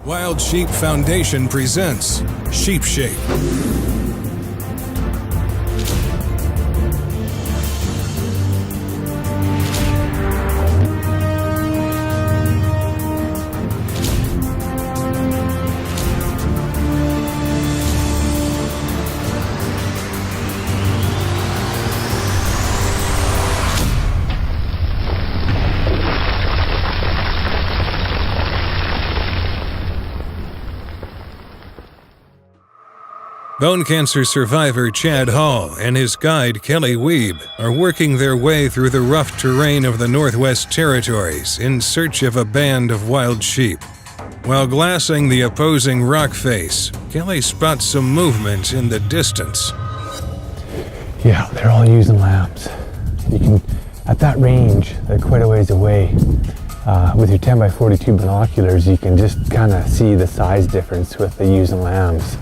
Wild Sheep Foundation presents Sheep Shape. Bone cancer survivor Chad Hall and his guide Kelly Wiebe are working their way through the rough terrain of the Northwest Territories in search of a band of wild sheep. While glassing the opposing rock face, Kelly spots some movement in the distance. Yeah, they're all using lambs. You can, at that range, they're quite a ways away. With your 10x42 binoculars, you can just kind of see the size difference with the ewes and lambs.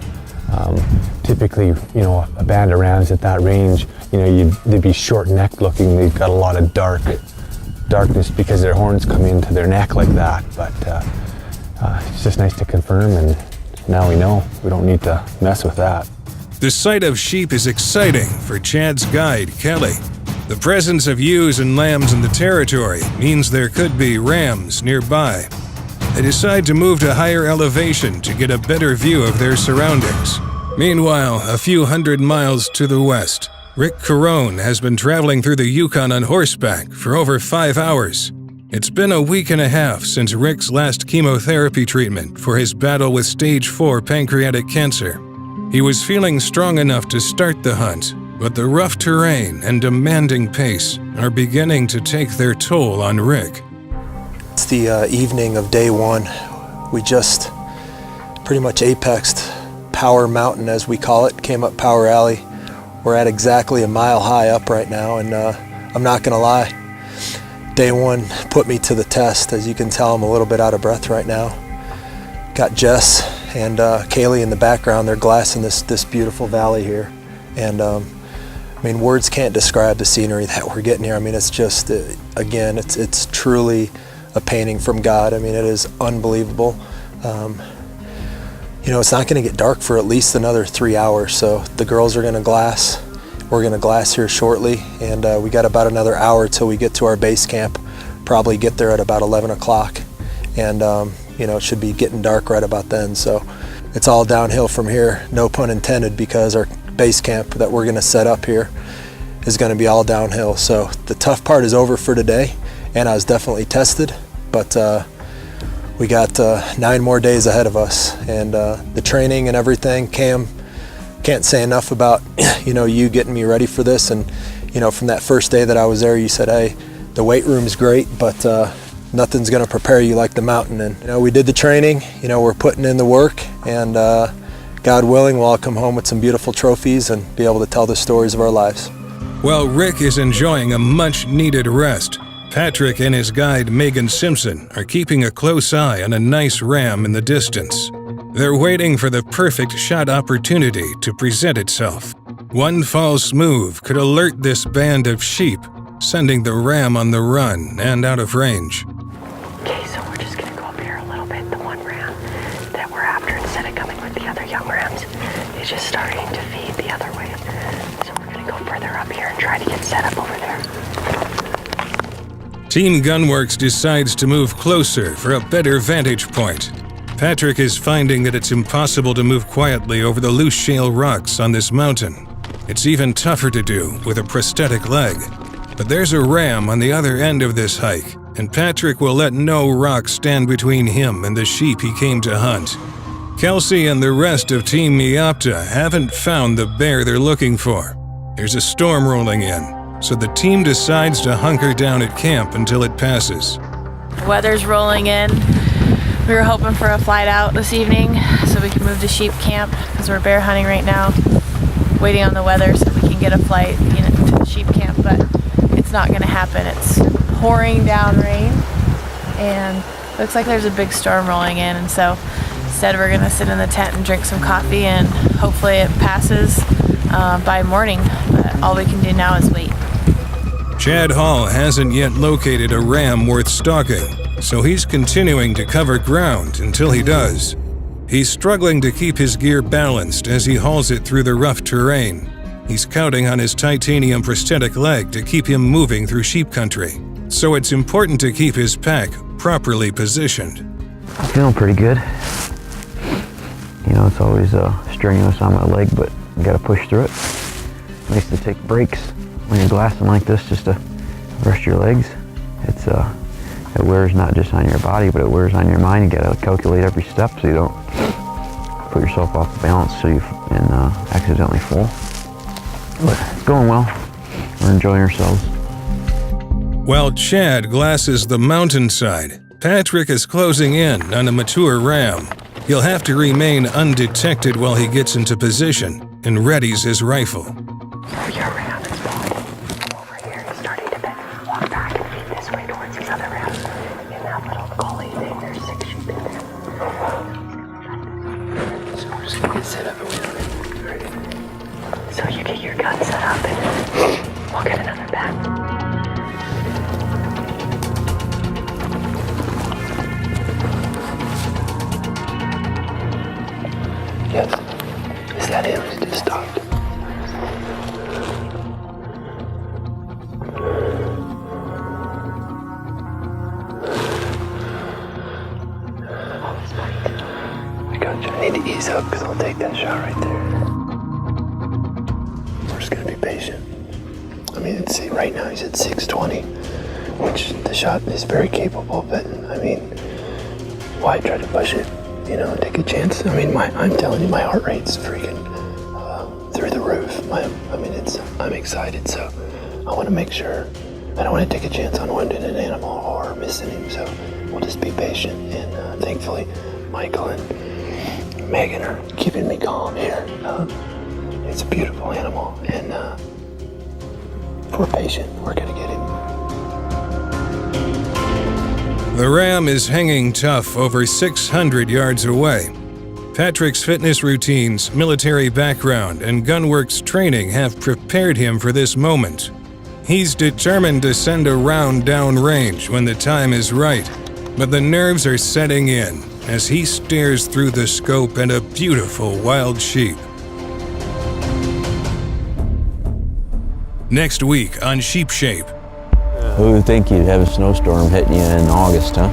Typically, a band of rams at that range, they'd be short-necked looking. They've got a lot of darkness because their horns come into their neck like that. But it's just nice to confirm, and now we know we don't need to mess with that. The sight of sheep is exciting for Chad's guide, Kelly. The presence of ewes and lambs in the territory means there could be rams nearby. They decide to move to higher elevation to get a better view of their surroundings. Meanwhile, a few hundred miles to the west, Rick Carone has been traveling through the Yukon on horseback for over 5 hours. It's been a week and a half since Rick's last chemotherapy treatment for his battle with stage 4 pancreatic cancer. He was feeling strong enough to start the hunt, but the rough terrain and demanding pace are beginning to take their toll on Rick. It's the evening of day 1. We just pretty much apexed Power Mountain, as we call it, came up Power Alley. We're at exactly a mile high up right now, and I'm not gonna lie, day 1 put me to the test. As you can tell, I'm a little bit out of breath right now. Got Jess and Kaylee in the background. They're glassing this beautiful valley here, and words can't describe the scenery that we're getting here. It's just, again, it's truly a painting from God. It is unbelievable. It's not going to get dark for at least another 3 hours, so the girls are going to glass. We're going to glass here shortly, and we got about another hour till we get to our base camp. Probably get there at about 11 o'clock, and it should be getting dark right about then, so it's all downhill from here, no pun intended, because our base camp that we're going to set up here is going to be all downhill. So the tough part is over for today, and I was definitely tested, but we got 9 more days ahead of us, and the training and everything. Cam, can't say enough about you getting me ready for this, and from that first day that I was there, you said, hey, the weight room's great, but nothing's going to prepare you like the mountain. And we did the training, we're putting in the work, and God willing, we'll all come home with some beautiful trophies and be able to tell the stories of our lives. While Rick is enjoying a much-needed rest, Patrick and his guide Megan Simpson are keeping a close eye on a nice ram in the distance. They're waiting for the perfect shot opportunity to present itself. One false move could alert this band of sheep, sending the ram on the run and out of range. Okay, so we're just gonna go up here a little bit. The one ram that we're after, instead of coming with the other young rams, is just starting to feed the other way. So we're gonna go further up here and try to get set up over there. Team Gunworks decides to move closer for a better vantage point. Patrick is finding that it's impossible to move quietly over the loose shale rocks on this mountain. It's even tougher to do with a prosthetic leg. But there's a ram on the other end of this hike, and Patrick will let no rock stand between him and the sheep he came to hunt. Kelsey and the rest of Team Miapta haven't found the bear they're looking for. There's a storm rolling in, so the team decides to hunker down at camp until it passes. The weather's rolling in. We were hoping for a flight out this evening so we can move to sheep camp, because we're bear hunting right now, waiting on the weather so we can get a flight to the sheep camp, but it's not going to happen. It's pouring down rain, and looks like there's a big storm rolling in, and so instead we're going to sit in the tent and drink some coffee, and hopefully it passes by morning, but all we can do now is wait. Chad Hall hasn't yet located a ram worth stalking, so he's continuing to cover ground until he does. He's struggling to keep his gear balanced as he hauls it through the rough terrain. He's counting on his titanium prosthetic leg to keep him moving through sheep country, so it's important to keep his pack properly positioned. I'm feeling pretty good. You know, it's always strenuous on my leg, but you gotta push through it. Nice to take breaks when you're glassing like this, just to rest your legs. It wears not just on your body, but it wears on your mind. You gotta calculate every step so you don't put yourself off balance and accidentally fall. But it's going well. We're enjoying ourselves. While Chad glasses the mountainside, Patrick is closing in on a mature ram. He'll have to remain undetected while he gets into position and readies his rifle. So your ram is walking over here. He's starting to walk back and feed this way towards these other rams. In that little gully thing, there's 6 sheep in there. So we're just gonna get set up and wait on it. Ready? So you get your gun set up and we'll get another pack. Yes. Is that him? He just stopped. I got you. I need to ease up because I'll take that shot right there. We're just going to be patient. I mean, see, right now he's at 620, which the shot is very capable of hitting. I mean, why try to push it? You know, take a chance. I mean, I'm telling you, my heart rate's freaking through the roof. I'm excited, so I want to make sure. I don't want to take a chance on wounding an animal or missing him, so we'll just be patient. And thankfully, Michael and Megan are keeping me calm here. It's a beautiful animal, and if we're patient, we're going to get him. The ram is hanging tough over 600 yards away. Patrick's fitness routines, military background, and gunworks training have prepared him for this moment. He's determined to send a round downrange when the time is right, but the nerves are setting in as he stares through the scope at a beautiful wild sheep. Next week on Sheep Shape. Who would think you'd have a snowstorm hitting you in August, huh?